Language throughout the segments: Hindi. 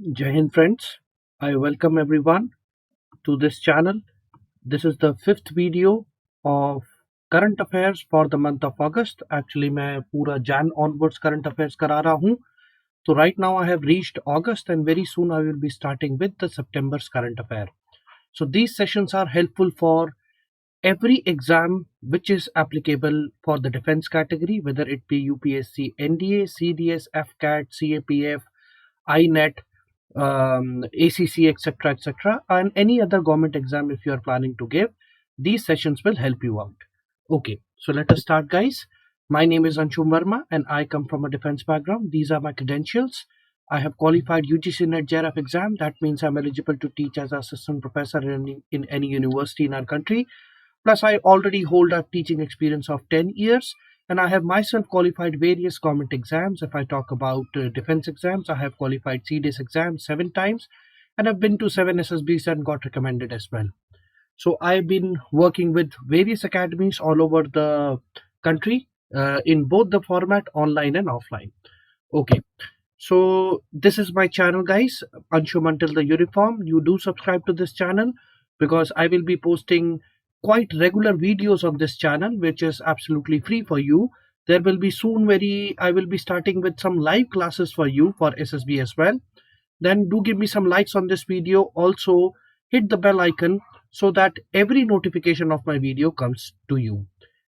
Jai Hind friends, I welcome everyone to this channel. This is the fifth video of current affairs for the month of August. Actually मैं पूरा Jan onwards current affairs करा रहा हूँ. So right now I have reached August and very soon I will be starting with the September's current affair. So these sessions are helpful for every exam which is applicable for the defense category, whether it be UPSC, NDA, CDS, FCAT, CAPF, INET, ACC, etc., and any other government exam if you are planning to give. These sessions will help you out. Okay, so let us start, guys. My name is Anshum Verma, and I come from a defense background. These are my credentials. I have qualified UGC NET JRF exam. That means I'm eligible to teach as assistant professor in any university in our country. Plus, I already hold a teaching experience of 10 years and I have myself qualified various government exams. If I talk about defense exams, I have qualified CDS exams 7 times and I've been to 7 SSBs and got recommended as well. So I've been working with various academies all over the country in both the format online and offline. Okay, so this is my channel, guys. Anshum Until the Uniform. You do subscribe to this channel because I will be posting quite regular videos on this channel, which is absolutely free for you. There will be soon I will be starting with some live classes for you for SSB as well. Then do give me some likes on this video. Also hit the bell icon so that every notification of my video comes to you.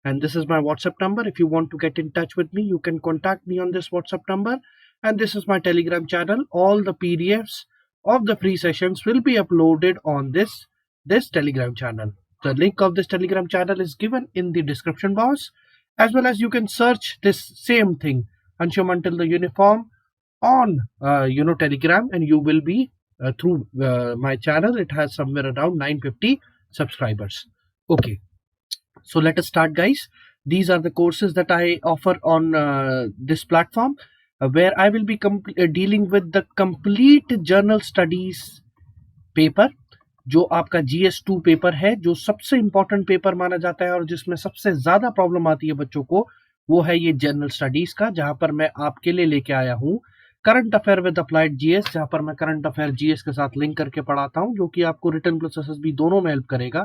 And this is my WhatsApp number. If you want to get in touch with me, you can contact me on this WhatsApp number. And this is my Telegram channel. All the PDFs of the free sessions will be uploaded on this Telegram channel. The link of this Telegram channel is given in the description box, as well as you can search this same thing, Anshum Until the Uniform, on Telegram, and you will be through my channel. It has somewhere around 950 subscribers. Okay, so let us start, guys. These are the courses that I offer on this platform, where I will be dealing with the complete journal studies paper, जो आपका GS2 पेपर है, जो सबसे इम्पोर्टेंट पेपर माना जाता है और जिसमें सबसे ज़्यादा प्रॉब्लम आती है बच्चों को, वो है ये जनरल स्टडीज़ का, जहाँ पर मैं आपके लिए लेके आया हूँ current affair with applied GS, जहाँ पर मैं करंट अफेयर GS के साथ लिंक करके पढ़ाता हूँ, जो कि आपको रिटन प्लस SSB दोनों में हेल्प करेगा.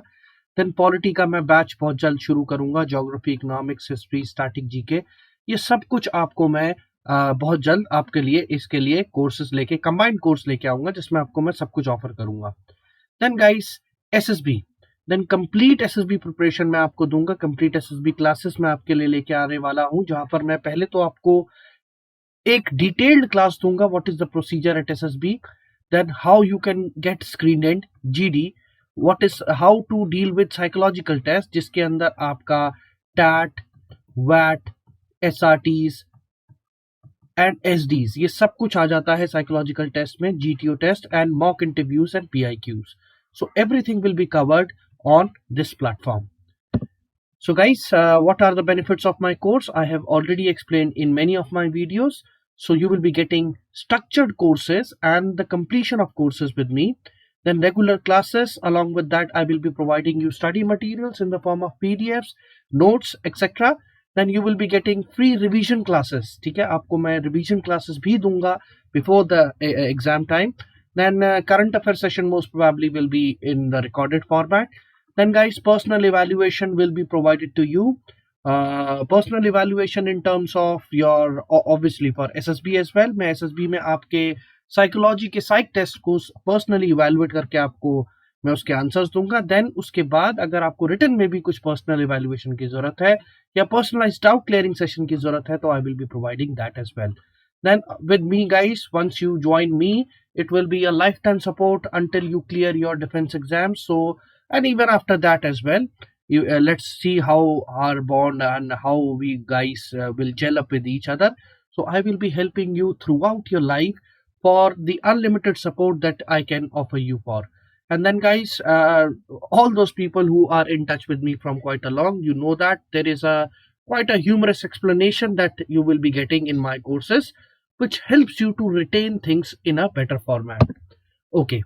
देन पॉलिटी का मैं बैच बहुत जल्द शुरू करूँगा. Geography, economics, history, static, GK, ये सब कुछ आपको मैं बहुत जल्द आपके लिए इसके लिए कोर्सेज लेके कंबाइंड कोर्स लेके आऊँगा, जिसमें आपको मैं सब कुछ ऑफर करूँगा. Then guys, SSB, then complete SSB preparation मैं आपको दूंगा. कंप्लीट SSB क्लासेस मैं आपके लिए लेके आने वाला हूं, जहां पर मैं पहले तो आपको एक डिटेल्ड क्लास दूंगा, what is the procedure at SSB, then how you can get screen and GD, what is how to deal with psychological test, जिसके अंदर आपका टैट, वैट, SRTs एंड SDs, ये सब कुछ आ जाता है साइकोलॉजिकल टेस्ट में, GTO test and mock interviews and PIQs. So everything will be covered on this platform. So guys, what are the benefits of my course? I have already explained in many of my videos. So you will be getting structured courses and the completion of courses with me. Then regular classes. Along with that, I will be providing you study materials in the form of PDFs, notes, etc. Then you will be getting free revision classes. ठीक है, आपको मैं revision classes भी दूंगा before the exam time. Then current affair session most probably will be in the recorded format. Then guys, personal evaluation will be provided to you. Personal evaluation in terms of your, obviously for SSB as well. मैं SSB में आपके साइकोलॉजी के साइक टेस्ट को पर्सनली इवेलुएट करके आपको मैं उसके आंसर्स दूंगा. देन उसके बाद अगर आपको रिटन में भी कुछ पर्सनल इवेलुएशन की जरूरत है या पर्सनलाइज्ड डाउट क्लियरिंग सेशन की जरूरत है, तो I will be providing that as well. Then with me guys, once you join me, it will be a lifetime support until you clear your defense exams. So, and even after that as well, you let's see how our bond and how we guys will gel up with each other. So I will be helping you throughout your life for the unlimited support that I can offer you for. And then guys, all those people who are in touch with me from quite a long, you know that there is a quite a humorous explanation that you will be getting in my courses, which helps you to retain things in a better format. Okay,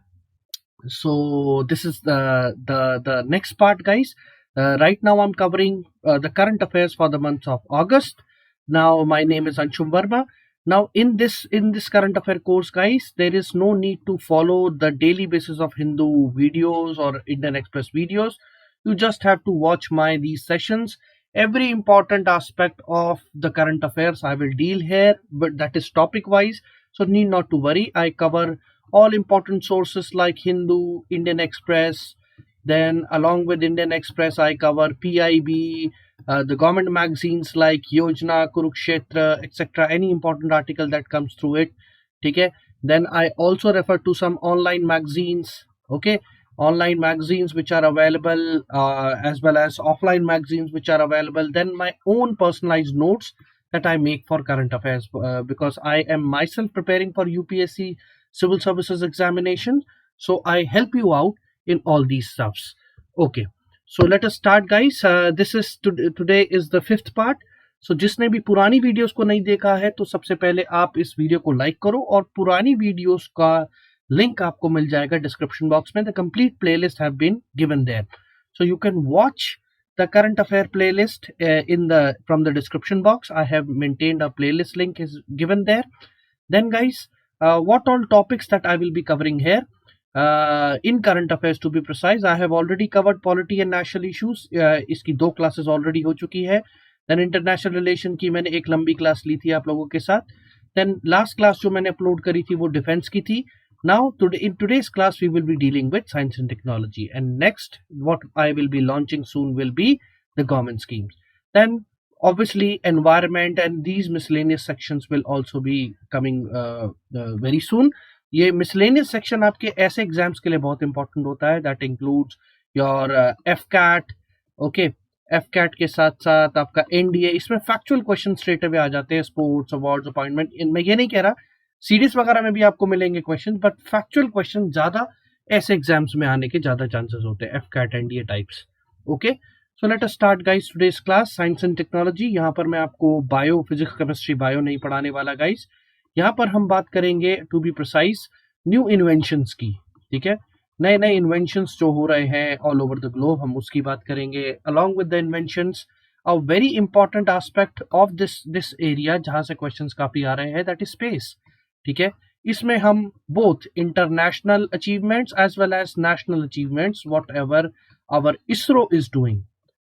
so this is the next part, guys. Right now I'm covering the current affairs for the month of August. Now my name is Anshum Verma. Now in this current affair course, guys, there is no need to follow the daily basis of Hindu videos or Indian Express videos. You just have to watch my these sessions. Every important aspect of the current affairs I will deal here, but that is topic wise, so need not to worry. I cover all important sources like Hindu, Indian Express. Then along with Indian Express, I cover PIB, the government magazines like Yojana, Kurukshetra, etc. Any important article that comes through it. Okay. Then I also refer to some online magazines. Okay, online magazines which are available, as well as offline magazines which are available. Then my own personalized notes that I make for current affairs, because I am myself preparing for UPSC civil services examination. So I help you out in all these stuffs. Okay, so let us start, guys. This is today is the fifth part. So जिसने भी पुरानी वीडियोस को नहीं देखा है, तो सबसे पहले आप इस वीडियो को लाइक करो, और पुरानी वीडियोस का लिंक आपको मिल जाएगा डिस्क्रिप्शन बॉक्स में. The complete playlist have been given there, so you can watch the current affair playlist from the description box. I have maintained a playlist link is given there. Then guys, what all topics that I will be covering here in current affairs, to be precise, I have already covered polity and national issues. इसकी 2 classes already हो चुकी है. Then international relation की मैंने एक लंबी क्लास ली थी आप लोगों के साथ. Then last class जो मैंने अपलोड करी थी वो डिफेंस की थी. Now in today's class we will be dealing with science and technology, and next what I will be launching soon will be the government schemes. Then obviously environment and these miscellaneous sections will also be coming very soon. ये miscellaneous section आपके ऐसे एग्जाम्स के लिए बहुत इंपॉर्टेंट होता है. That includes your FCAT. Okay, FCAT के साथ साथ आपका NDA. इसमें फैक्चुअल क्वेश्चन स्ट्रेट अवे आ जाते हैं. स्पोर्ट्स, अवार्ड्स, अपॉइंटमेंट, मैं ये नहीं कह रहा सीरीज वगैरह में भी आपको मिलेंगे क्वेश्चन, बट फैक्चुअल क्वेश्चन ज्यादा ऐसे एग्जाम्स में आने के ज्यादा चांसेस होते हैं, FCAT NDA types. Okay, so let us start guys today's class science and technology. यहाँ पर मैं आपको बायो, फिजिक्स, केमिस्ट्री, बायो नहीं पढ़ाने वाला गाइस. यहाँ पर हम बात करेंगे, to be precise, new inventions की. ठीक है, नए नए इन्वेंशंस जो हो रहे हैं ऑल ओवर द ग्लोब, हम उसकी बात करेंगे. Along with the inventions, a very important aspect of this area जहां से क्वेश्चंस काफी आ रहे हैं, दैट इज स्पेस. ठीक है, इसमें हम both international achievements as well as national achievements, whatever our ISRO is doing.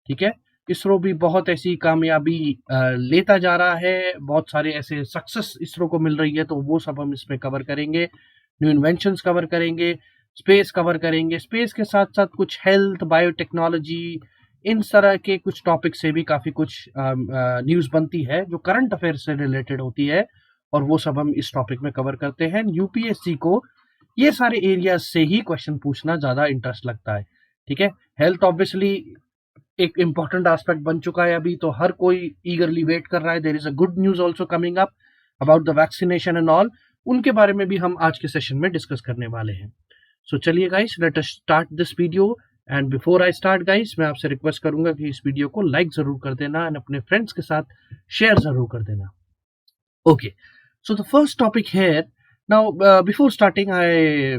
ठीक है, इसरो भी बहुत ऐसी कामयाबी लेता जा रहा है, बहुत सारे ऐसे सक्सेस इसरो को मिल रही है, तो वो सब हम इसमें कवर करेंगे. न्यू इन्वेंशंस कवर करेंगे, स्पेस कवर करेंगे. स्पेस के साथ साथ कुछ हेल्थ, बायोटेक्नोलॉजी, इन तरह के कुछ टॉपिक से भी काफी कुछ न्यूज बनती है जो करंट अफेयर से रिलेटेड होती है, और वो सब हम इस टॉपिक में कवर करते हैं. यूपीएससी को ये सारे एरियाज से ही क्वेश्चन पूछना ज्यादा इंटरेस्ट लगता है. ठीक है, हेल्थ ऑब्वियसली एक इंपॉर्टेंट एस्पेक्ट बन चुका है अभी, तो हर कोई ईगरली वेट कर रहा है. There is a good news also coming up about the vaccination and all. उनके बारे में भी हम आज के सेशन में डिस्कस करने वाले हैं. सो चलिए guys, let us start this video. And before I start guys, मैं आपसे रिक्वेस्ट करूंगा कि इस वीडियो को लाइक जरूर कर देना एंड अपने फ्रेंड्स के साथ शेयर जरूर कर देना. Okay, so the first topic here. Now, before starting, I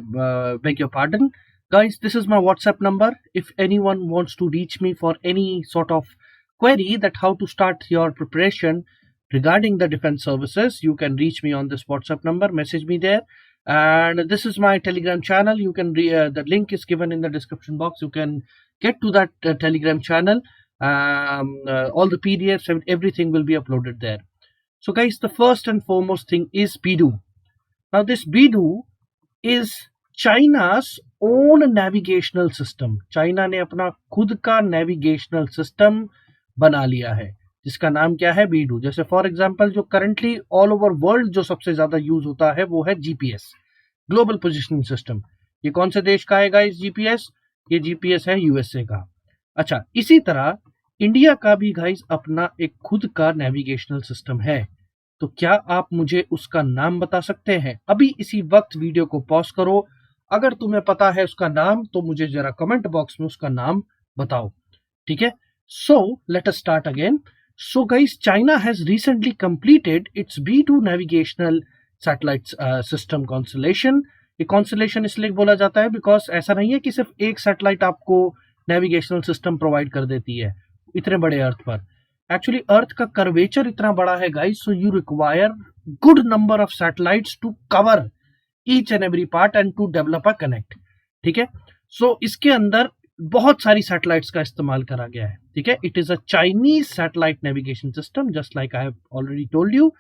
beg your pardon. Guys, this is my WhatsApp number. If anyone wants to reach me for any sort of query that how to start your preparation regarding the defense services, you can reach me on this WhatsApp number. Message me there. And this is my Telegram channel. You can the link is given in the description box. You can get to that Telegram channel. All the PDFs and everything will be uploaded there. So guys, the first and foremost thing is Beidou. Now this Beidou is China's own navigational system. China ने अपना खुद का navigational system बना लिया है, जिसका नाम क्या है, Beidou. जैसे फॉर एग्जांपल जो करंटली ऑल ओवर वर्ल्ड जो सबसे ज्यादा यूज होता है वो है GPS, ग्लोबल पोजिशनिंग सिस्टम. ये कौन से देश का है गाइस GPS? ये GPS है USA का. अच्छा, इसी तरह इंडिया का भी गाइस अपना एक खुद का नेविगेशनल सिस्टम है. तो क्या आप मुझे उसका नाम बता सकते हैं? अभी इसी वक्त वीडियो को पॉज करो. अगर तुम्हें पता है उसका नाम तो मुझे जरा कमेंट बॉक्स में उसका नाम बताओ. ठीक है, so let us start again. So guys, China has recently completed it's B2 navigational satellite system constellation. ये कॉन्स्टलेशन इसलिए बोला जाता है बिकॉज ऐसा नहीं है कि सिर्फ एक सैटेलाइट आपको नेविगेशनल सिस्टम प्रोवाइड कर देती है इतने बड़े अर्थ पर. एक्चुअली अर्थ का कर्वेचर इतना बड़ा है guys, so you require good number of satellites to cover each and every part and to develop a connect. ठीक है, सो इसके अंदर बहुत सारी सैटेलाइट्स का इस्तेमाल करा गया है. ठीक है, it is a Chinese satellite navigation system. Just like I have already told you,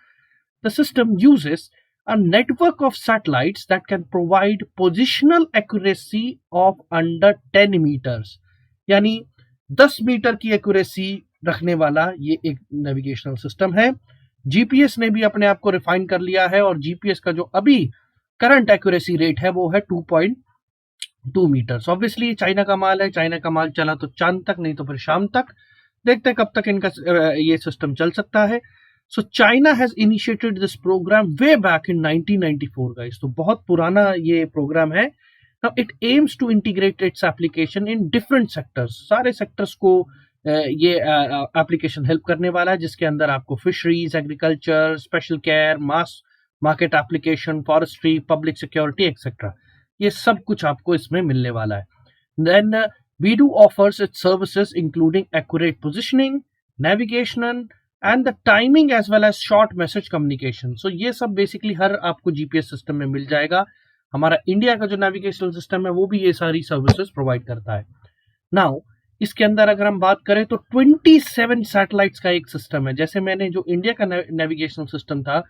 the system uses a network of satellites that can provide positional accuracy of under 10 meters. यानी 10 मीटर की एक्यूरेसी रखने वाला ये एक नेविगेशनल सिस्टम है. जीपीएस ने भी अपने आप को रिफाइन कर लिया है और जीपीएस का जो अभी करंट एक्यूरेसी रेट है वो है 2.2 मीटर्स. ऑब्वियसली चाइना का माल है, चाइना का माल चला तो चांद तक, नहीं तो फिर शाम तक. देखते हैं कब तक इनका ये सिस्टम चल सकता है. So China has initiated this program way back in 1994, guys. तो बहुत पुराना ये प्रोग्राम है. Now it aims to integrate its application in different sectors. सारे सेक्टर्स को ये एप्लीकेशन हेल्प करने वाला है, जिसके अंदर आपको fisheries, agriculture, special care, mass market application, forestry, public security etcetera, ये सब कुछ आपको इसमें मिलने वाला है. Then Beidou offers its services including accurate positioning, navigation and the timing as well as short message communication. So ये सब बेसिकली हर आपको जीपीएस सिस्टम में मिल जाएगा. हमारा इंडिया का जो नेविगेशनल सिस्टम है वो भी ये सारी सर्विसेज प्रोवाइड करता है. नाउ इसके अंदर अगर हम बात करें तो 27 सैटेलाइट्स का एक सिस्टम है. जैसे मैंने जो इंडिया का नेविगेशनल सिस्टम था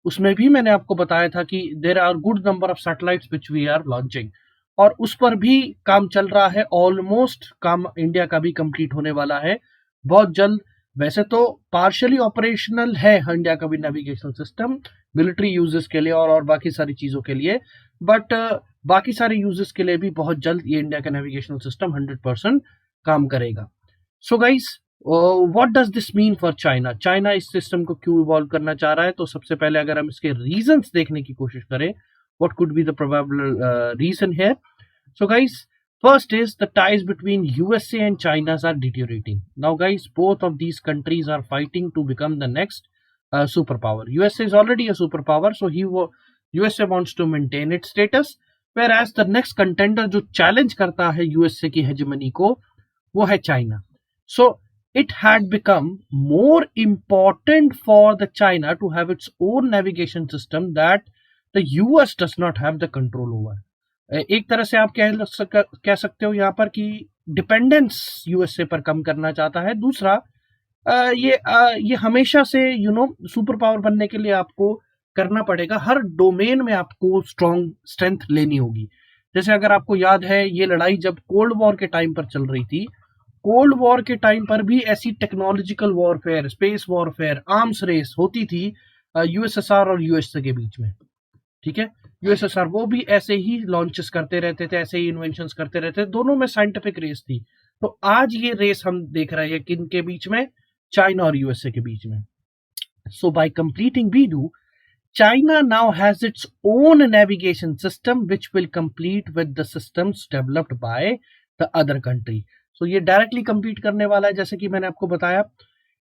उसमें भी मैंने आपको बताया था कि there are good number of satellites which we are launching, और उस पर भी काम चल रहा है. ऑलमोस्ट काम इंडिया का भी कंप्लीट होने वाला है बहुत जल्द. वैसे तो पार्शियली ऑपरेशनल है इंडिया का भी नेविगेशनल सिस्टम मिलिट्री यूजेस के लिए और बाकी सारी चीजों के लिए, बट बाकी सारे यूजेस के लिए भी बहुत जल्द ये इंडिया का नेविगेशनल सिस्टम 100% काम करेगा. So guys, what does this mean for China? China इस सिस्टम को क्यों इवॉल्व करना चाह रहा है? तो सबसे पहले अगर हम इसके रीजंस देखने की कोशिश करें, what could be the probable reason here? So guys, first is the ties between USA and China are deteriorating. Now guys, both of these countries are fighting to become the next superpower. USA is already a superpower, so USA wants to maintain its status, whereas the next contender जो challenge करता है USA की hegemony को वो है China. So it had become more important for the China to have its own navigation system that the US does not have the control over. एक तरह से आप कह सकते हो यहाँ पर कि डिपेंडेंस यूएसए पर कम करना चाहता है. दूसरा, ये हमेशा से सुपर पावर बनने के लिए आपको करना पड़ेगा, हर डोमेन में आपको स्ट्रेंथ लेनी होगी. जैसे अगर आपको याद है ये लड़ाई जब कोल्ड वॉर के टाइम पर चल रही थी, कोल्ड वॉर के टाइम पर भी ऐसी technological warfare, space warfare, arms race होती थी यूएसएसआर और यूएसए के बीच में. ठीक है, यूएसएसआर वो भी ऐसे ही लॉन्चेस करते रहते थे, ऐसे ही इन्वेंशंस करते रहते थे. दोनों में साइंटिफिक रेस थी. तो आज ये रेस हम देख रहे हैं किन के बीच में? चाइना और यूएसए के बीच में. So by completing BeiDou, China now has its own navigation system which will complete with the systems developed by the other country. So ये डायरेक्टली कंपीट करने वाला है. जैसे कि मैंने आपको बताया,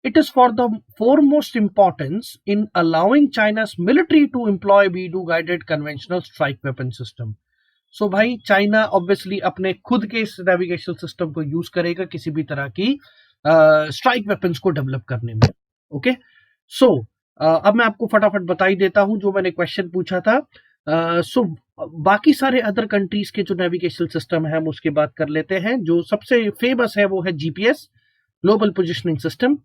it is for the foremost importance in allowing China's military to employ Beidou guided conventional strike weapon system. So भाई चाइना ऑब्वियसली अपने खुद के इस नेविगेशन सिस्टम को यूज करेगा किसी भी तरह की स्ट्राइक वेपन्स को डेवलप करने में. ओके, सो अब मैं आपको फटाफट बता ही देता हूं जो मैंने क्वेश्चन पूछा था. सो बाकी सारे अदर कंट्रीज के जो नेविगेशन सिस्टम है हम उसकी बात कर लेते हैं. जो सबसे फेमस है वो है जीपीएस, ग्लोबल पोजिशनिंग सिस्टम.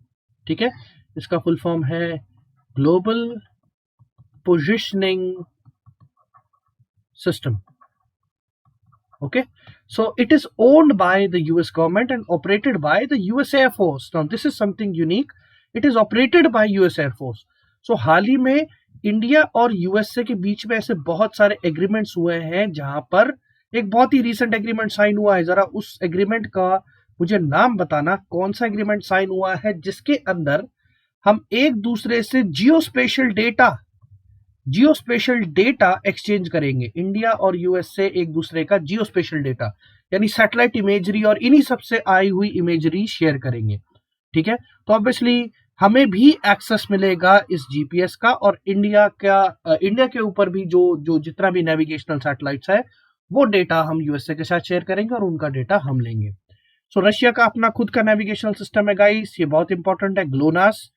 ठीक है, इसका फुल फॉर्म है global positioning system. Okay, so it is owned by the US government and operated by the US air force. Now this is something unique, it is operated by US air force. So हाल ही में इंडिया और यूएसए के बीच में ऐसे बहुत सारे एग्रीमेंट्स हुए हैं जहां पर एक बहुत ही रिसेंट एग्रीमेंट साइन हुआ है. जरा उस एग्रीमेंट का मुझे नाम बताना, कौन सा एग्रीमेंट साइन हुआ है जिसके अंदर हम एक दूसरे से जियोस्पेशल डेटा एक्सचेंज करेंगे. इंडिया और यूएसए एक दूसरे का जियोस्पेशल डेटा यानी सैटेलाइट इमेजरी और इन्हीं सबसे आई हुई इमेजरी शेयर करेंगे. ठीक है, तो ऑब्वियसली हमें भी एक्सेस मिलेगा इस जीपीएस का, और इंडिया के ऊपर भी जो जितना भी नेविगेशनल सैटेलाइट्स है वो डेटा हम यूएसए के साथ शेयर करेंगे और उनका डेटा हम लेंगे. सो रशिया का अपना खुद का नेविगेशनल सिस्टम है गाइस, ये बहुत इंपॉर्टेंट है, ग्लोनास.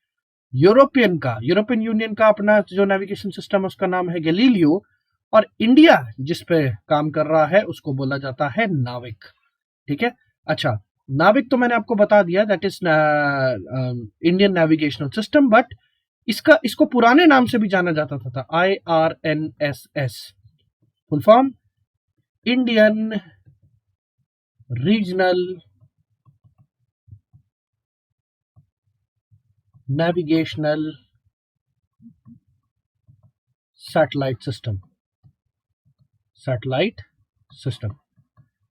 यूरोपियन यूनियन का अपना जो नेविगेशन सिस्टम है उसका नाम है गैलीलियो, और इंडिया जिस पे काम कर रहा है उसको बोला जाता है नाविक। ठीक है, अच्छा, नाविक तो मैंने आपको बता दिया, that is Indian navigational system, but इसको पुराने नाम से भी जाना जाता था, IRNSS, full form Indian regional navigational satellite system.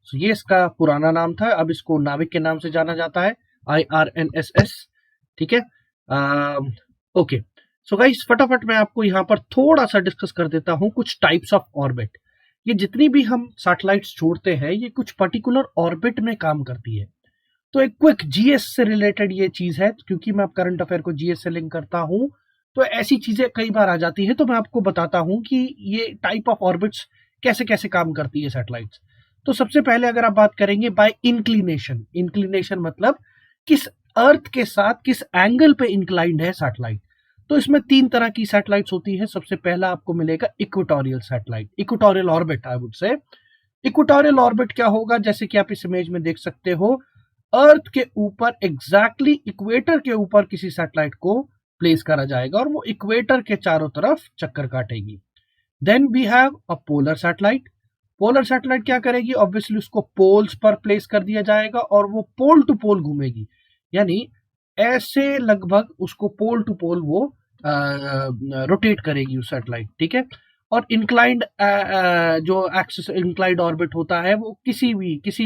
तो ये इसका पुराना नाम था, अब इसको नाविक के नाम से जाना जाता है, IRNSS। ठीक है, ओके। सो गाइस, फटाफट मैं आपको यहाँ पर थोड़ा सा डिस्कस कर देता हूँ कुछ टाइप्स ऑफ ऑर्बिट। ये जितनी भी हम सैटेलाइट्स छोड़ते हैं ये कुछ पर्टिकुलर ऑर्बिट में काम करती है। तो एक क्विक जीएस से रिलेटेड ये चीज है, क्योंकि मैं करंट अफेयर को जीएस से लिंक करता हूँ तो ऐसी चीजें कई बार आ जाती है, तो मैं आपको बताता हूँ कि ये टाइप ऑफ ऑर्बिट्स कैसे कैसे काम करती है सैटेलाइट्स। तो सबसे पहले अगर आप बात करेंगे बाय इंक्लिनेशन मतलब किस अर्थ के साथ किस एंगल पे इंक्लाइंड है सैटेलाइट। तो इसमें 3 तरह की सैटेलाइट्स होती है। सबसे पहला आपको मिलेगा equatorial satellite, equatorial orbit I would say. Equatorial orbit क्या होगा, जैसे कि आप इस इमेज में देख सकते हो, अर्थ के ऊपर एग्जैक्टली इक्वेटर के ऊपर किसी सैटेलाइट को प्लेस करा जाएगा और वो इक्वेटर के चारों तरफ चक्कर काटेगी। Then we have a polar satellite. Polar satellite क्या करेगी, ऑब्वियसली उसको पोल्स पर प्लेस कर दिया जाएगा और वो पोल टू पोल घूमेगी, यानी ऐसे लगभग उसको पोल टू पोल वो रोटेट करेगी उस सैटेलाइट। ठीक है, और इंक्लाइंड जो एक्सिस इंक्लाइंड ऑर्बिट होता है वो किसी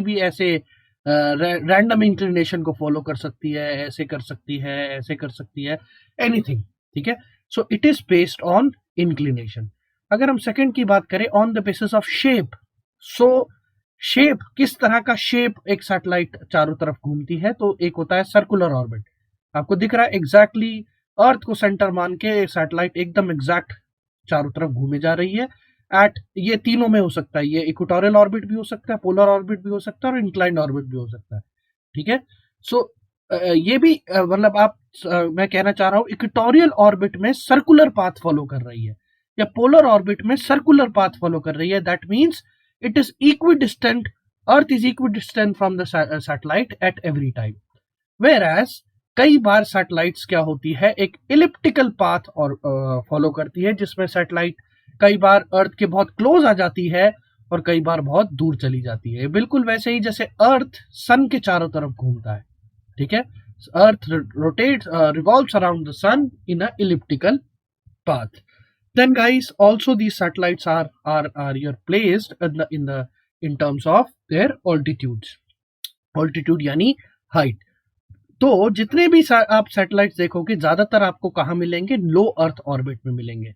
भी ऐसे रैंडम इंक्लिनेशन को फॉलो कर सकती है, ऐसे कर सकती है, ऐसे कर सकती है, एनीथिंग। ठीक है, so it is based on inclination. अगर हम सेकंड की बात करें, on the basis of shape. So shape, किस तरह का शेप एक सैटेलाइट चारों तरफ घूमती है, तो एक होता है सर्कुलर ऑर्बिट। आपको दिख रहा है एग्जैक्टली अर्थ को सेंटर मान के सैटेलाइट एकदम एग्जैक्ट चारों तरफ घूमे जा रही है। एट ये तीनों में हो सकता है, ये इक्वेटोरियल ऑर्बिट भी हो सकता है, पोलर ऑर्बिट भी हो सकता है और इंक्लाइंड ऑर्बिट भी हो सकता है। ठीक है, सो ये भी मतलब आप मैं कहना चाह रहा हूं इक्वेटोरियल ऑर्बिट में सर्कुलर पाथ फॉलो कर रही है या पोलर ऑर्बिट में सर्कुलर पाथ फॉलो कर रही है। That means it is equidistant, earth is equidistant from the satellite at every time. Whereas कई बार सैटेलाइट्स क्या होती है, एक इलिप्टिकल पाथ और फॉलो करती है, जिसमें सैटेलाइट कई बार अर्थ के बहुत क्लोज आ जाती है और कई बार बहुत दूर चली जाती है, बिल्कुल वैसे ही जैसे अर्थ सन के चारों तरफ घूमता है। ठीक है, earth rotates revolves around the sun in a elliptical path. Then guys, also these satellites are you're placed in terms of their altitudes. Altitude यानी height. तो जितने भी आप सैटेलाइट्स देखोगे ज्यादातर आपको कहाँ मिलेंगे, लो अर्थ ऑर्बिट में मिलेंगे।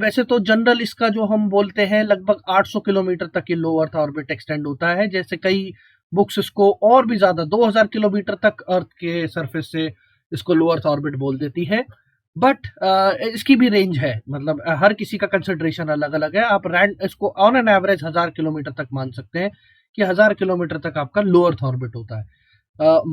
वैसे तो जनरल इसका जो हम बोलते हैं लगभग 800 किलोमीटर तक ये लो अर्थ ऑर्बिट एक्सटेंड होता है, जैसे कई बुक्स इसको और भी ज्यादा 2000 किलोमीटर तक अर्थ के सरफेस से इसको लो अर्थ ऑर्बिट बोल देती है। बट इसकी भी रेंज है, मतलब हर किसी का कंसिडरेशन अलग अलग है। आप इसको ऑन एन एवरेज 1000 किलोमीटर तक मान सकते हैं कि 1000 किलोमीटर तक आपका लो अर्थ ऑर्बिट होता है।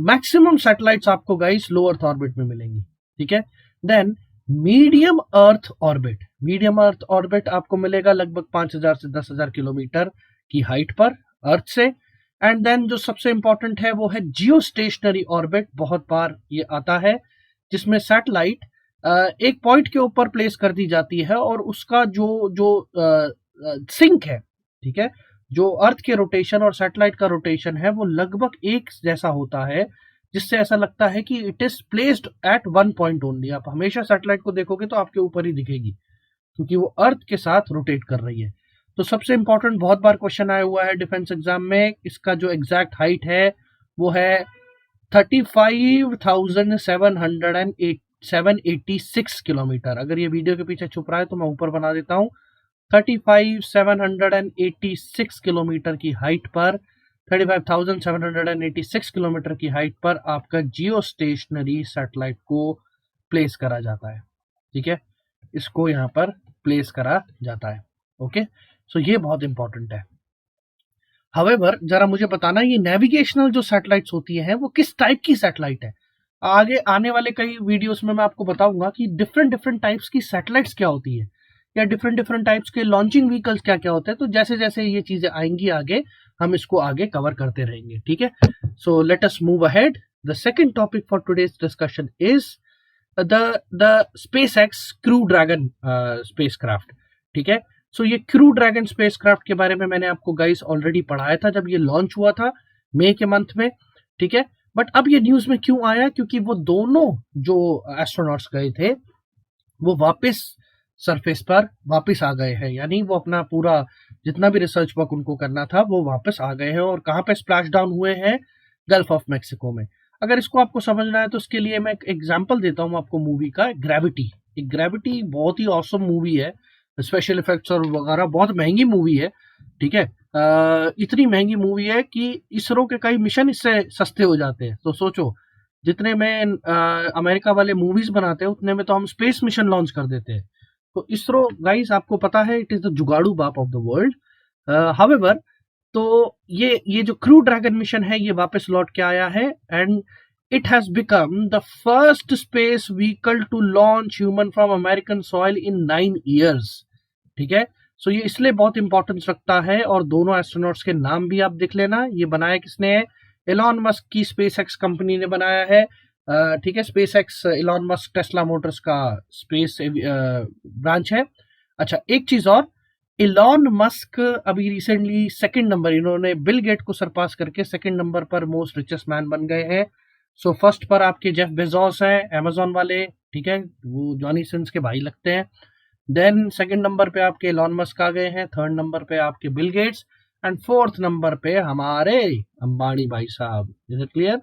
मैक्सिमम सैटेलाइट्स आपको गाइस लो अर्थ ऑर्बिट में मिलेंगी। ठीक है, देन मीडियम अर्थ ऑर्बिट आपको मिलेगा लगभग 5000 से 10,000 किलोमीटर की हाइट पर अर्थ से। एंड देन जो सबसे इंपॉर्टेंट है वो है जियो स्टेशनरी ऑर्बिट, बहुत बार ये आता है, जिसमें सैटेलाइट एक पॉइंट के ऊपर प्लेस कर दी जाती है और उसका जो जो सिंक है, ठीक है, जो अर्थ के रोटेशन और सैटेलाइट का रोटेशन है वो लगभग एक जैसा होता है, जिससे ऐसा लगता है कि it is placed at one point only. आप हमेशा सैटेलाइट को देखोगे तो आपके ऊपर ही दिखेगी, क्योंकि वो अर्थ के साथ रोटेट कर रही है। तो सबसे इंपॉर्टेंट, बहुत बार क्वेश्चन आया हुआ है डिफेंस एग्जाम में, इसका जो एग्जैक्ट हाइट है वो है 35,786 किलोमीटर। अगर ये वीडियो के पीछे छुप रहा है तो मैं ऊपर बना देता हूँ। 35,786 किलोमीटर की हाइट पर 35,786 किलोमीटर की हाइट पर आपका जियो स्टेशनरी सैटेलाइट को प्लेस करा जाता है। ठीक है, इसको यहाँ पर प्लेस करा जाता है। ओके, सो ये बहुत इंपॉर्टेंट है। हावेवर जरा मुझे बताना, ये नेविगेशनल जो सैटेलाइट्स होती हैं वो किस टाइप की सैटेलाइट है। आगे आने वाले कई वीडियोस में मैं आपको बताऊंगा कि डिफरेंट डिफरेंट टाइप्स की सैटेलाइट्स क्या होती है, या डिफरेंट डिफरेंट टाइप्स के लॉन्चिंग व्हीकल्स क्या क्या होते हैं। तो जैसे जैसे ये चीजें आएंगी आगे, हम इसको आगे कवर करते रहेंगे, ठीक है। So let us move ahead. The second topic for today's discussion is the SpaceX crew dragon spacecraft, ठीक है। सो ये क्रू ड्रैगन स्पेसक्राफ्ट के बारे में मैंने आपको गाइस ऑलरेडी पढ़ाया था जब ये लॉन्च हुआ था मई के मंथ में, ठीक है। बट अब ये न्यूज में क्यों आया, क्योंकि वो दोनों जो एस्ट्रोनॉट्स गए थे वो वापस सरफेस पर वापस आ गए हैं, यानी वो अपना पूरा जितना भी रिसर्च वर्क उनको करना था वो वापस आ गए हैं। और कहाँ पे स्प्लैश डाउन हुए हैं, गल्फ ऑफ मैक्सिको में। अगर इसको आपको समझना है तो इसके लिए मैं एक एग्जांपल देता हूँ आपको मूवी का, ग्रेविटी। एक ग्रेविटी बहुत ही ऑसम मूवी है, स्पेशल इफेक्ट्स और वगैरह बहुत महंगी मूवी है, ठीक है। इतनी महंगी मूवी है कि इसरो के कई मिशन इससे सस्ते हो जाते हैं। तो सोचो, जितने में अमेरिका वाले मूवीज बनाते हैं उतने में तो हम स्पेस मिशन लॉन्च कर देते हैं। तो इसरो गाइस आपको पता है इट इज द जुगाड़ू बाप ऑफ द वर्ल्ड। हाउएवर, तो ये जो क्रू ड्रैगन मिशन है ये वापस लौट के आया है, and it has become the first space vehicle to launch human from American soil in 9 years, ठीक है। सो ये इसलिए बहुत इंपॉर्टेंस रखता है, और दोनों एस्ट्रोनॉट्स के नाम भी आप देख लेना। ये बनाया किसने है, एलॉन मस्क की SpaceX कंपनी ने बनाया है, ठीक है। SpaceX Elon Musk Tesla Motors का स्पेस ब्रांच है। अच्छा, एक चीज और, एलॉन मस्क अभी रिसेंटली सेकंड नंबर, इन्होंने बिल गेट को सरपास करके सेकंड नंबर पर मोस्ट रिचेस्ट मैन बन गए हैं। सो फर्स्ट पर आपके जेफ बेजोस हैं, अमेजोन वाले, ठीक है, वो जॉनी सिंस के भाई लगते हैं। देन सेकंड नंबर पे आपके एलॉन मस्क आ गए हैं, थर्ड नंबर पे आपके Bill Gates, and fourth number पे हमारे अंबानी भाई साहब। Is it clear?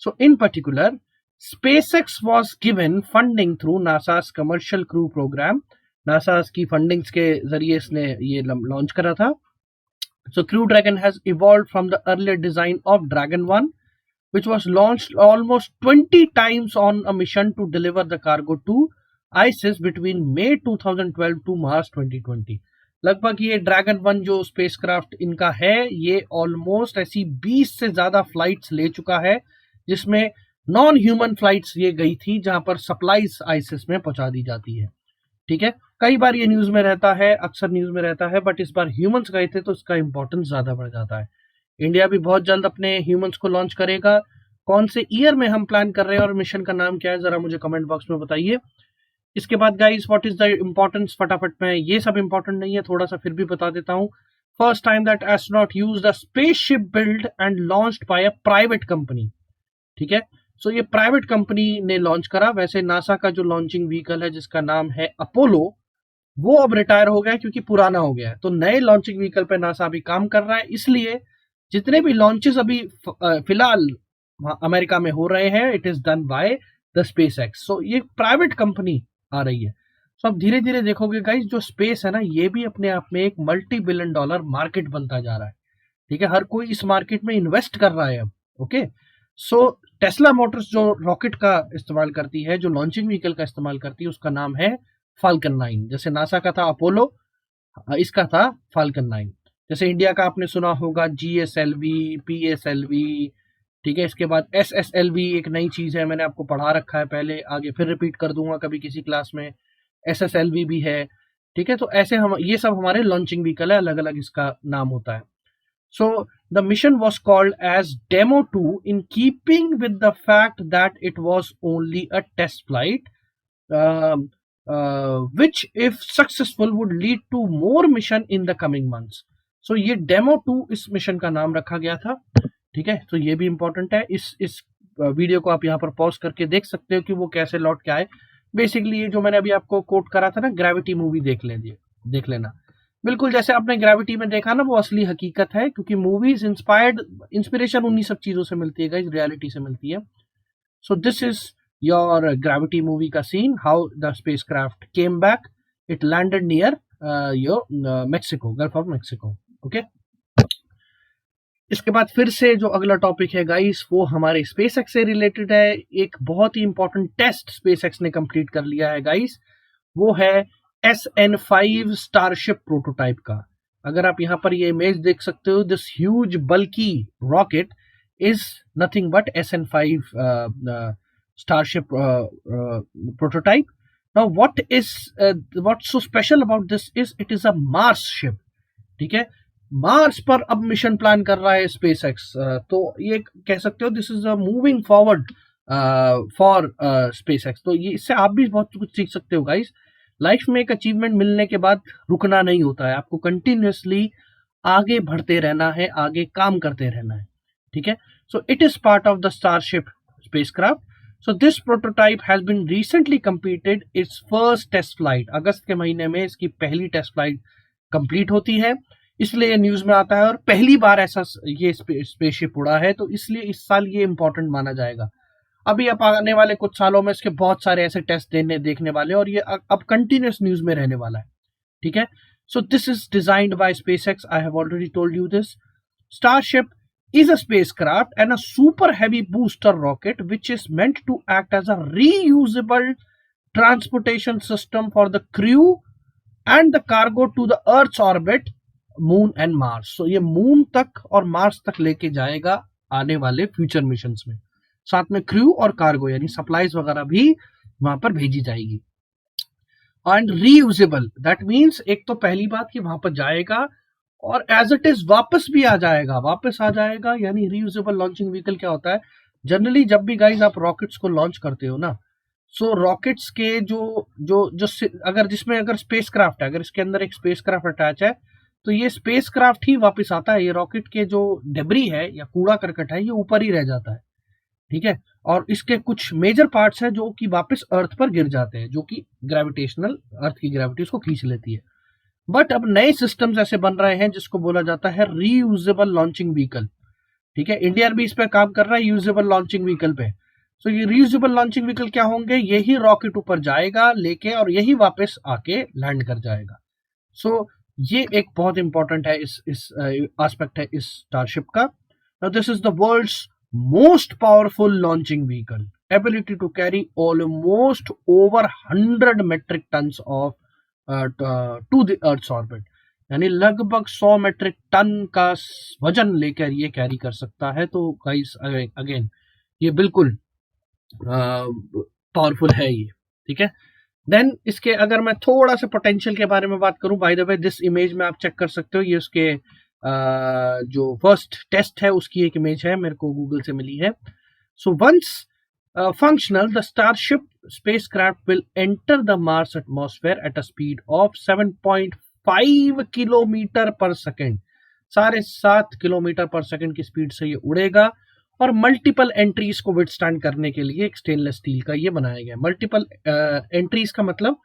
So in particular SpaceX was given funding through NASA's commercial crew program। NASA की फंडिंग्स के जरिए इसने ये लॉन्च करा था। So Crew Dragon has evolved from the earlier design of Dragon 1, which was launched almost 20 times on a mission to deliver the cargo to ISIS between May 2012 to March 2020। लगभग ये ड्रैगन 1 जो स्पेसक्राफ्ट इनका है, ये ऑलमोस्ट ऐसी 20 से ज्यादा फ्लाइट्स ले चुका है, जिसमें नॉन ह्यूमन फ्लाइट्स ये गई थी जहां पर सप्लाईज आइसिस में पहुंचा दी जाती है, ठीक है। कई बार ये न्यूज में रहता है, अक्सर न्यूज में रहता है, बट इस बार ह्यूमंस गए थे तो इसका इंपॉर्टेंस ज्यादा बढ़ जाता है। इंडिया भी बहुत जल्द अपने ह्यूमंस को लॉन्च करेगा। कौन से ईयर में हम प्लान कर रहे हैं और मिशन का नाम क्या है, जरा मुझे कमेंट बॉक्स में बताइए। इसके बाद guys, what is the importance, फटाफट में, ये सब इंपॉर्टेंट नहीं है, थोड़ा सा फिर भी बता देता हूँ। First time that astronaut used a spaceship build and launched by a private company, ठीक है। सो ये प्राइवेट कंपनी ने लॉन्च करा। वैसे नासा का जो लॉन्चिंग व्हीकल है जिसका नाम है अपोलो, वो अब रिटायर हो गया क्योंकि पुराना हो गया है। तो नए लॉन्चिंग व्हीकल पे नासा अभी काम कर रहा है, इसलिए जितने भी लॉन्चेस अभी फिलहाल अमेरिका में हो रहे हैं, it is done by the SpaceX। सो ये प्राइवेट कंपनी आ रही है। सो अब धीरे धीरे देखोगे गाइस, जो स्पेस है ना, ये भी अपने आप में एक $multi-billion मार्केट बनता जा रहा है, ठीक है। हर कोई इस मार्केट में इन्वेस्ट कर रहा है अब, ओके। सो टेस्ला मोटर्स जो रॉकेट का इस्तेमाल करती है, जो लॉन्चिंग व्हीकल का इस्तेमाल करती है, उसका नाम है फाल्कन 9। जैसे नासा का था अपोलो, इसका था फाल्कन 9। जैसे इंडिया का आपने सुना होगा GSLV, PSLV, ठीक है। इसके बाद SSLV एक नई चीज है, मैंने आपको पढ़ा रखा है पहले, आगे फिर रिपीट कर दूंगा कभी किसी क्लास में। SSLV भी है, ठीक है। तो ऐसे हम, ये सब हमारे लॉन्चिंग व्हीकल है, अलग अलग इसका नाम होता है। So the mission was called as Demo 2 in keeping with the fact that it was only a test flight, which if successful would lead to more mission in the coming months। So ये Demo 2 इस मिशन का नाम रखा गया था, ठीक है। तो ये भी इंपॉर्टेंट है। इस वीडियो को आप यहाँ पर पॉज करके देख सकते हो कि वो कैसे लौट के आए। बेसिकली ये जो मैंने अभी आपको कोट करा था ना, ग्रेविटी मूवी देख लेना, बिल्कुल जैसे आपने ग्रेविटी में देखा ना, वो असली हकीकत है, क्योंकि मूवीज इंस्पिरेशन उन्हीं सब चीजों से मिलती है गाइस, रियलिटी से मिलती है। So this is your gravity movie का scene, how the spacecraft came back, it landed near your Mexico, gulf of Mexico, okay. इसके बाद फिर से जो अगला टॉपिक है गाइस, वो हमारे SpaceX से रिलेटेड है। एक बहुत ही इंपॉर्टेंट टेस्ट SpaceX ने कंप्लीट कर लिया है गाइस, वो है SN5 स्टारशिप प्रोटोटाइप का। अगर आप यहाँ पर ये इमेज देख सकते हो, this huge bulky rocket is nothing but SN5 Starship prototype. Now, what's so special about this is it is a Mars ship. ठीक है, मार्स पर अब मिशन प्लान कर रहा है स्पेस एक्स। तो ये कह सकते हो this is a moving forward for space x. तो ये इससे आप भी बहुत कुछ सीख सकते हो गाइस। लाइफ में एक अचीवमेंट मिलने के बाद रुकना नहीं होता है, आपको कंटिन्यूअसली आगे बढ़ते रहना है, आगे काम करते रहना है। ठीक है, so it is part of the starship spacecraft. So this prototype has been recently completed its first test flight. अगस्त के महीने में इसकी पहली टेस्ट फ्लाइट कंप्लीट होती है, इसलिए न्यूज में आता है, और पहली बार ऐसा ये स्पेसशिप उड़ा है, तो इसलिए इस साल ये इंपॉर्टेंट माना जाएगा। अभी अब आने वाले कुछ सालों में इसके बहुत सारे ऐसे टेस्ट देखने वाले, और ये अब कंटिन्यूस न्यूज में रहने वाला है। ठीक है, so this is designed by SpaceX. I have already told you this. Starship is a spacecraft and a super heavy booster rocket which is meant to act as a reusable transportation system for the crew and the cargo to the Earth's orbit, Moon and Mars. So ये मून तक और मार्स तक लेके जाएगा आने वाले फ्यूचर मिशंस में। साथ में क्रू और कार्गो यानी सप्लाईज वगैरह भी वहां पर भेजी जाएगी। एंड रीयूजेबल, दैट मीन्स एक तो पहली बात कि वहां पर जाएगा और एज इट इज वापस भी आ जाएगा, यानी रीयूजेबल लॉन्चिंग व्हीकल क्या होता है, जनरली जब भी गाइज आप रॉकेट्स को लॉन्च करते हो ना, सो रॉकेट्स के जो अगर स्पेसक्राफ्ट है, अगर इसके अंदर एक स्पेसक्राफ्ट अटैच है, तो ये स्पेसक्राफ्ट ही वापस आता है। ये रॉकेट के जो डेब्री है या कूड़ा करकट है, ये ऊपर ही रह जाता है। ठीक है, और इसके कुछ मेजर पार्ट्स हैं जो कि वापस अर्थ पर गिर जाते हैं, जो कि ग्रेविटेशनल अर्थ की ग्रेविटी उसको खींच लेती है। बट अब नए सिस्टम्स ऐसे बन रहे हैं जिसको बोला जाता है रीयूजेबल लॉन्चिंग व्हीकल। ठीक है, इंडिया भी इस पर काम कर रहा है यूजेबल लॉन्चिंग व्हीकल पे। सो ये रीयूजेबल लॉन्चिंग व्हीकल क्या होंगे, यही रॉकेट ऊपर जाएगा लेके और यही वापस आके लैंड कर जाएगा। सो ये एक बहुत इंपॉर्टेंट है, इस एस्पेक्ट है इस स्टारशिप का। Now this is the world's most powerful launching vehicle, ability to carry almost over 100 metric tons of to the earth's orbit, यानी लगभग 100 मेट्रिक टन का वजन लेकर ये कैरी कर सकता है। तो गाइस अगेन ये बिल्कुल पावरफुल है ये। ठीक है, देन इसके अगर मैं थोड़ा सा पोटेंशियल के बारे में बात करूं, by the way this image में आप चेक कर सकते हो, ये उसके जो फर्स्ट टेस्ट है उसकी एक इमेज है, मेरे को गूगल से मिली है। So once functional, the Starship spacecraft will enter the Mars atmosphere at a speed of 7.5 kilometre पर सेकेंड, 7.5 किलोमीटर पर सेकेंड की स्पीड से ये उड़ेगा, और मल्टीपल एंट्रीज को विथस्टैंड करने के लिए एक स्टेनलेस स्टील का ये बनाया गया। मल्टीपल एंट्रीज का मतलब,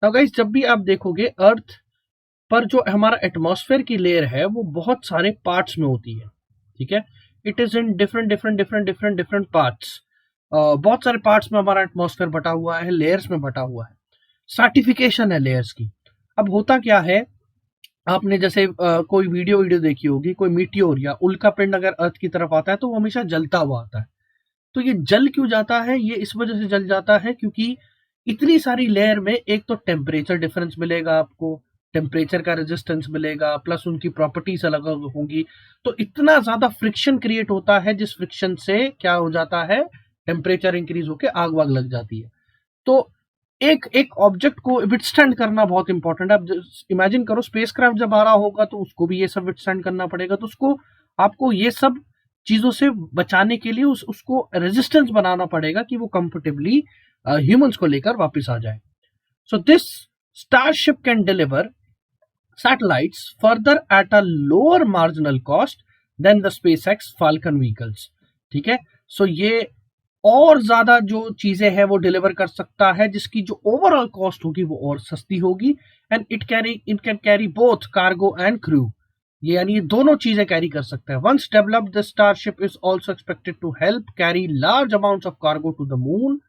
तो गाइस जब भी आप देखोगे अर्थ पर जो हमारा एटमॉस्फेयर की लेयर है वो बहुत सारे पार्ट्स में होती है। ठीक है, it is in different parts, बहुत सारे पार्ट्स में हमारा एटमॉस्फेयर बटा हुआ है, लेयर्स में बटा हुआ है, सर्टिफिकेशन है लेयर्स की। अब होता क्या है, आपने जैसे कोई वीडियो देखी होगी, कोई मीटियोर या उल्का पिंड अगर अर्थ की तरफ आता है तो वो हमेशा जलता हुआ आता है। तो ये जल क्यों जाता है, ये इस वजह से जल जाता है क्योंकि इतनी सारी लेयर में एक तो टेम्परेचर डिफरेंस मिलेगा, आपको टेम्परेचर का रेजिस्टेंस मिलेगा, प्लस उनकी प्रॉपर्टीज अलग अलग होंगी, तो इतना ज्यादा फ्रिक्शन क्रिएट होता है, जिस फ्रिक्शन से क्या हो जाता है, टेम्परेचर इंक्रीज होकर आग वाग लग जाती है। तो एक ऑब्जेक्ट को विथस्टैंड करना बहुत इंपॉर्टेंट है। अब इमेजिन करो स्पेसक्राफ्ट जब आ रहा होगा तो उसको भी ये सब विथस्टैंड करना पड़ेगा, तो उसको आपको ये सब चीजों से बचाने के लिए उसको रेजिस्टेंस बनाना पड़ेगा कि वो कंफर्टेबली ह्यूमंस को लेकर वापस आ जाए। So this Starship can deliver satellites further at a lower marginal cost than the SpaceX Falcon vehicles. ठीक है, सो ये और ज्यादा जो चीजें हैं वो डिलीवर कर सकता है, जिसकी जो ओवरऑल कॉस्ट होगी वो और सस्ती होगी, and it can carry both cargo and crew, ये यानी दोनों चीजें कैरी कर सकता है। Once developed the Starship is also expected to help carry large amounts of cargo to the moon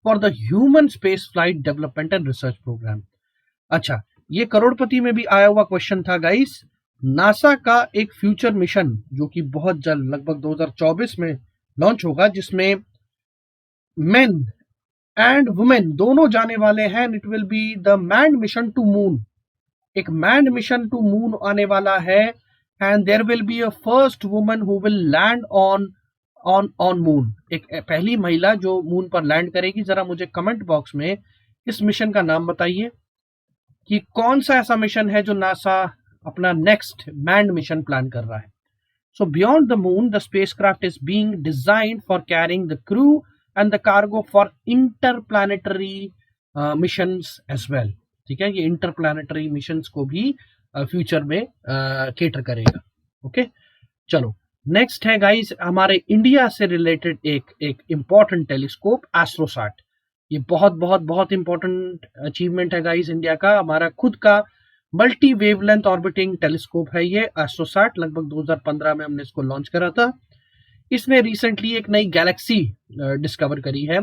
for the human space flight development and research programme. अच्छा, ये करोड़पति में भी आया हुआ क्वेश्चन था गाइस। नासा का एक फ्यूचर मिशन जो कि बहुत जल्द लगभग 2024 में लॉन्च होगा, जिसमें मेन एंड वुमेन दोनों जाने वाले हैं, it will be the manned mission to moon. एक मैन्ड मिशन टू मून आने वाला है, and there will be a first woman who will land on on moon, एक पहली महिला जो मून पर लैंड करेगी। जरा मुझे कमेंट बॉक्स में इस मिशन का नाम बताइए कि कौन सा ऐसा मिशन है जो नासा अपना नेक्स्ट मैन्ड मिशन प्लान कर रहा है। So beyond the moon the spacecraft is being designed for carrying the crew and the cargo for interplanetary missions as well. ठीक है, ये इंटरप्लैनेटरी मिशंस को भी फ्यूचर में केटर करेगा। ओके, चलो नेक्स्ट है गाइस हमारे इंडिया से रिलेटेड एक इंपॉर्टेंट टेलीस्कोप एस्ट्रोसैट। ये बहुत बहुत बहुत इंपॉर्टेंट अचीवमेंट है गाइस इंडिया का। हमारा खुद का मल्टी वेवलेंथ ऑर्बिटिंग टेलीस्कोप है ये एस्ट्रोसैट। लगभग 2015 में हमने इसको लॉन्च करा था। इसने रिसेंटली एक नई गैलेक्सी डिस्कवर करी है।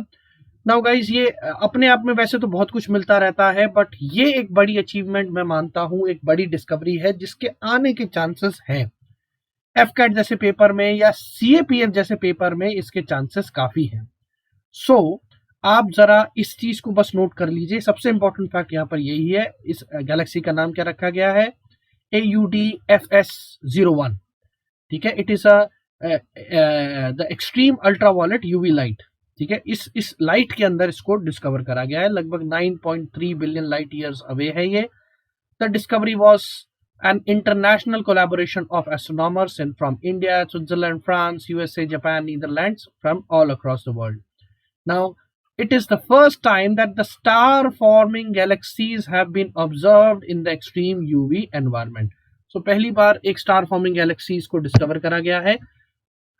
नाउ गाइस ये अपने आप में वैसे तो बहुत कुछ मिलता रहता है, बट ये एक बड़ी अचीवमेंट मैं मानता हूं, एक बड़ी डिस्कवरी है जिसके आने के चांसेस हैं। एफकैट जैसे पेपर में या सीएपीएफ जैसे पेपर में इसके चांसेस काफी हैं। सो आप जरा इस चीज को बस नोट कर लीजिए। सबसे इंपॉर्टेंट फैक्ट यहाँ पर यही है। इस गैलेक्सी का नाम क्या रखा गया है? AUDFS01। ठीक है, it is the extreme ultraviolet UV light. ठीक है, इस लाइट के अंदर इसको डिस्कवर करा गया है। लगभग 9.3 बिलियन लाइट ईयर्स अवे है ये। The discovery was an international collaboration of astronomers from India, Switzerland, France, USA, Japan, Netherlands, from all across the world. Now, it is the first time that the star-forming galaxies have been observed in the extreme UV environment. So, पहली बार एक star-forming galaxies को discover करा गया है।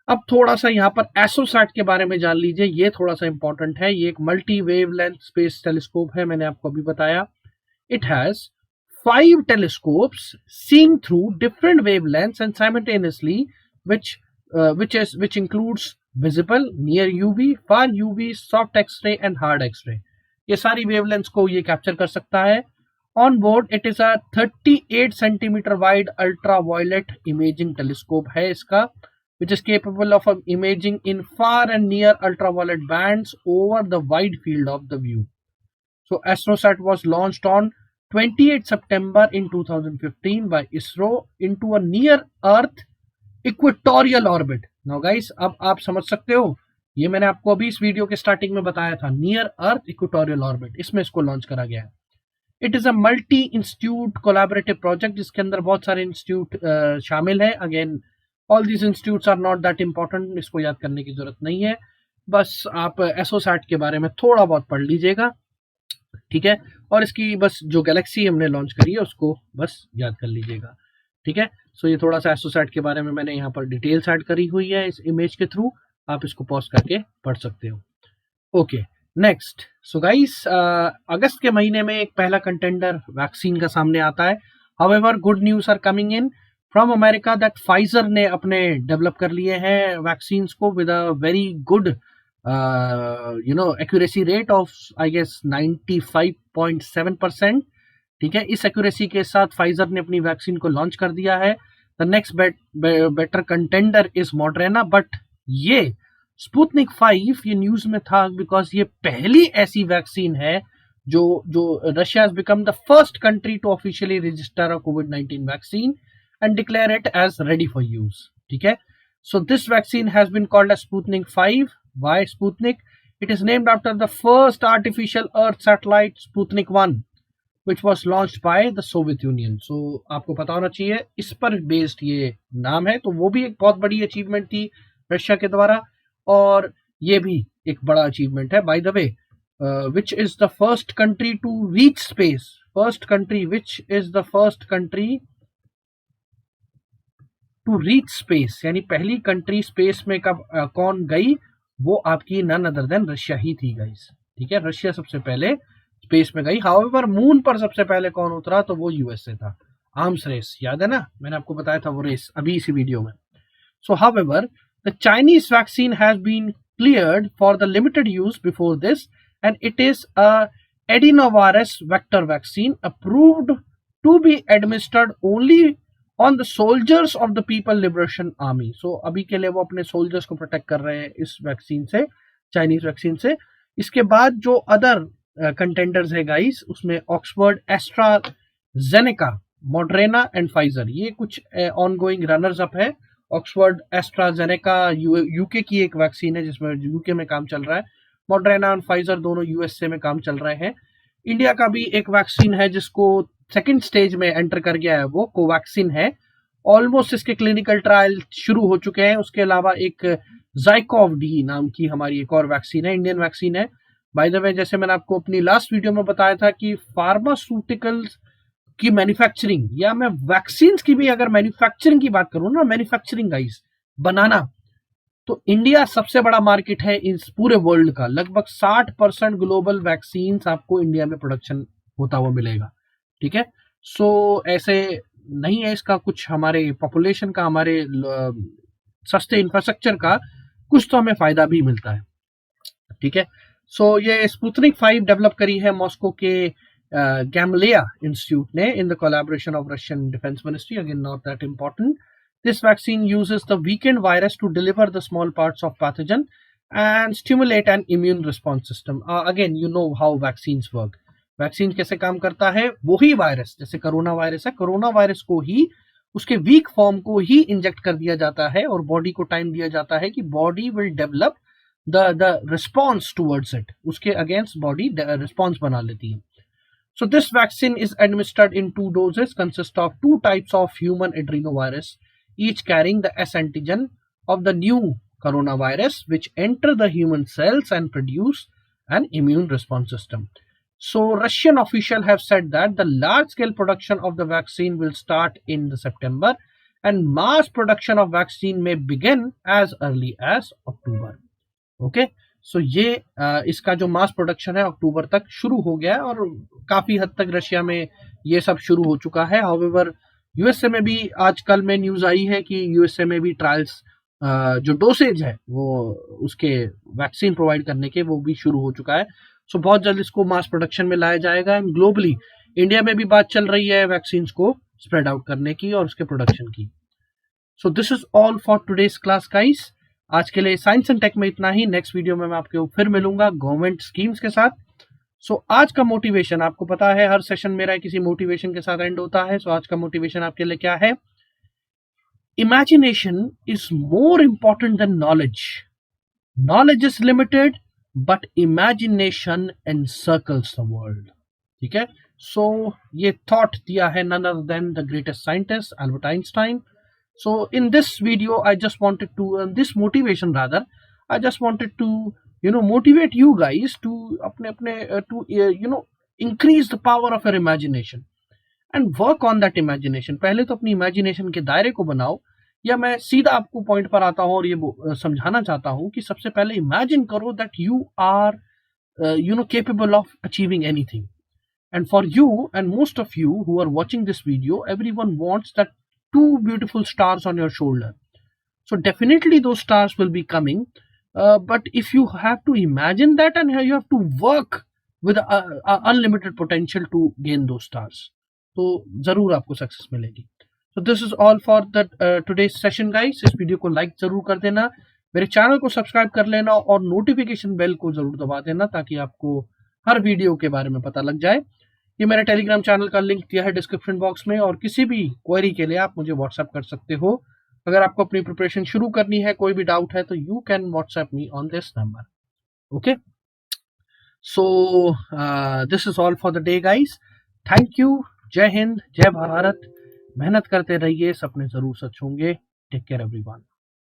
अब थोड़ा सा यहाँ पर एस्ट्रोसैट के बारे में जान लीजिए। ये थोड़ा सा इंपॉर्टेंट है। ये एक मल्टी वेवलेंथ स्पेस टेलीस्कोप है, मैंने आपको अभी बताया। It has 5 telescopes seeing through different wavelengths and simultaneously, which includes visible, near UV, far UV, soft X-ray and hard X-ray. ये सारी wavelengths को ये कैप्चर कर सकता है। On board, it is a 38 centimeter wide ultraviolet imaging telescope है इसका, which is capable of imaging in far and near ultraviolet bands over the wide field of the view. So, ASTROSAT was launched on 28 September in 2015 by ISRO into a near Earth equatorial orbit. Now guys, अब आप समझ सकते हो, ये मैंने आपको अभी इस वीडियो के स्टार्टिंग में बताया था, नियर अर्थ इक्वेटोरियल ऑर्बिट। इसमें इसको लॉन्च करा गया है। It is a multi institute collaborative project जिसके अंदर बहुत सारे इंस्टीट्यूट शामिल है। Again all these institutes are not that important, इसको याद करने की जरूरत नहीं है। बस आप एसोसैट के बारे में थोड़ा बहुत पढ़ लीजिएगा, ठीक है, और इसकी बस जो गैलेक्सी हमने लॉन्च करी है उसको बस याद कर लीजिएगा। ठीक है, सो ये थोड़ा सा एस्ट्रोसैट के बारे में मैंने यहाँ पर डिटेल्स ऐड करी हुई है इस इमेज के थ्रू। आप इसको पॉज करके पढ़ सकते हो। Okay, next. सो गाइस, अगस्त के महीने में एक पहला कंटेंडर वैक्सीन का सामने आता है। However good news are coming in from America that Pfizer ने अपने डेवलप कर लिए हैं वैक्सीन को with a very good accuracy rate of I guess 95.7%। ठीक है, इस एक्यूरेसी के साथ फाइजर ने अपनी वैक्सीन को लॉन्च कर दिया है। The next better contender is Moderna, but ये स्पुतनिक 5 ये न्यूज में था बिकॉज ये पहली ऐसी वैक्सीन है जो Russia has become the first country to officially register a कोविड-19 vaccine and declare it as ready for use. ठीक है, so this vaccine has been called as Sputnik 5. Why Sputnik? It is named after the first artificial Earth satellite Sputnik 1, which was launched by the Soviet Union. So आपको पता होना चाहिए इस पर बेस्ड ये नाम है। तो वो भी एक बहुत बड़ी अचीवमेंट थी रशिया के द्वारा, और ये भी एक बड़ा अचीवमेंट है। By the way, which is the first country to reach space? Which is the first country to reach space, यानी पहली कंट्री स्पेस में कब कौन गई? वो आपकी नन अदर देन रशिया ही थी गाइस। ठीक है, रशिया सबसे पहले स्पेस में गई। हाउएवर मून पर सबसे पहले कौन उतरा? तो वो यूएसए था। आर्म्स रेस याद है ना, मैंने आपको बताया था वो रेस अभी इसी वीडियो में। So however the Chinese vaccine has been cleared for the limited use before this and it is a adenovirus vector vaccine approved to be administered only on the soldiers of the People Liberation Army. So अभी के लिए वो अपने सोल्जर्स को प्रोटेक्ट कर रहे हैं इस वैक्सीन से, चाइनीज वैक्सीन से। इसके बाद जो अदर कंटेंडर्स है गाइस, उसमें ऑक्सफोर्ड, एस्ट्राजेनेका, मॉडरेना एंड फाइजर, ये कुछ ऑनगोइंग रनर्स अप है। ऑक्सफोर्ड एस्ट्राजेनेका यूके की एक वैक्सीन है जिसमें यूके में काम चल रहा है। मॉडर्ना और फाइजर दोनों यूएसए में काम चल रहे हैं। इंडिया का भी एक वैक्सीन है जिसको सेकेंड स्टेज में एंटर कर गया है, वो कोवैक्सीन है। ऑलमोस्ट इसके क्लिनिकल ट्रायल शुरू हो चुके हैं। उसके अलावा एक ज़ाइकोव डी नाम की हमारी एक और वैक्सीन है, इंडियन वैक्सीन है। बाय द वे, जैसे मैंने आपको अपनी लास्ट वीडियो में बताया था कि फार्मास्यूटिकल्स की मैन्युफैक्चरिंग या मैं वैक्सीन की भी अगर मैन्युफैक्चरिंग की बात करूं ना, मैन्युफैक्चरिंग गाइस, बनाना, तो इंडिया सबसे बड़ा मार्केट है इस पूरे वर्ल्ड का। लगभग 60% ग्लोबल वैक्सीन आपको इंडिया में प्रोडक्शन होता हुआ मिलेगा। ठीक है, सो ऐसे नहीं है इसका कुछ हमारे पॉपुलेशन का, हमारे सस्ते इंफ्रास्ट्रक्चर का कुछ तो हमें फायदा भी मिलता है। ठीक है, सो ये स्पुतनिक 5 डेवलप करी है मॉस्को के गैमलिया इंस्टीट्यूट ने in the collaboration of Russian defence ministry. Again not that important. This vaccine uses the weakened virus to deliver the small parts of pathogen and stimulate an immune response system. Again, you know how vaccines work. Vaccine कैसे काम करता है? वही वायरस, जैसे कोरोना वायरस है, कोरोना वायरस को ही उसके वीक फॉर्म को ही इंजेक्ट कर दिया जाता है और बॉडी को टाइम दिया जाता है कि body will develop the response towards it, उसके अगेंस्ट बॉडी रिस्पॉन्स बना लेती है. So this vaccine is administered in 2 doses, consist of 2 types of human adenovirus, each carrying the S antigen of the new coronavirus, which enter the human cells and produce an immune response system. So Russian officials have said that the large-scale production of the vaccine will start in September, and mass production of vaccine may begin as early as October. Okay. सो ये इसका जो मास प्रोडक्शन है अक्टूबर तक शुरू हो गया है और काफी हद तक रशिया में ये सब शुरू हो चुका है. हाउएवर यूएसए में भी आजकल में न्यूज आई है कि यूएसए में भी ट्रायल्स जो डोसेज है वो उसके वैक्सीन प्रोवाइड करने के वो भी शुरू हो चुका है. सो बहुत जल्द इसको मास प्रोडक्शन में लाया जाएगा. एंड ग्लोबली इंडिया में भी बात चल रही है वैक्सीन को स्प्रेड आउट करने की और उसके प्रोडक्शन की. सो this is all for today's class guys. आज के लिए साइंस एंड टेक में इतना ही. नेक्स्ट वीडियो में मैं आपको फिर मिलूंगा गवर्नमेंट स्कीम्स के साथ. सो आज का मोटिवेशन आपको पता है, हर सेशन मेरा किसी मोटिवेशन के साथ एंड होता है. सो आज का मोटिवेशन आपके लिए क्या है? Imagination is more important than knowledge. Knowledge is limited but imagination encircles the world. ठीक है, सो ये थॉट दिया है none other than the greatest scientist Albert Einstein. So in this video, I just wanted to, this motivation rather, I just wanted to, motivate you guys to, increase the power of your imagination and work on that imagination. पहले तो अपनी imagination के दायरे को बनाओ, या मैं सीधा आपको पॉइंट पर आता हूँ और ये समझाना चाहता हूँ कि सबसे पहले imagine करो that you are, capable of achieving anything. And for you and most of you who are watching this video, everyone wants that 2 beautiful stars on your shoulder. So definitely those stars will be coming, but if you have to imagine that and you have to work with a unlimited potential to gain those stars, तो जरूर आपको सक्सेस मिलेगी. So this is all for the today's session guys. इस वीडियो को लाइक जरूर कर देना, मेरे चैनल को सब्सक्राइब कर लेना और नोटिफिकेशन बेल को जरूर दबा देना ताकि आपको हर वीडियो के बारे में पता लग जाए. ये मेरे टेलीग्राम चैनल का लिंक दिया है डिस्क्रिप्शन बॉक्स में, और किसी भी क्वेरी के लिए आप मुझे व्हाट्सएप कर सकते हो. अगर आपको अपनी प्रिपरेशन शुरू करनी है, कोई भी डाउट है, तो you can WhatsApp me on this number. Okay, so this is all for the day guys. Thank you. जय हिंद, जय भारत. मेहनत करते रहिए, सपने जरूर सच होंगे. Take care everyone.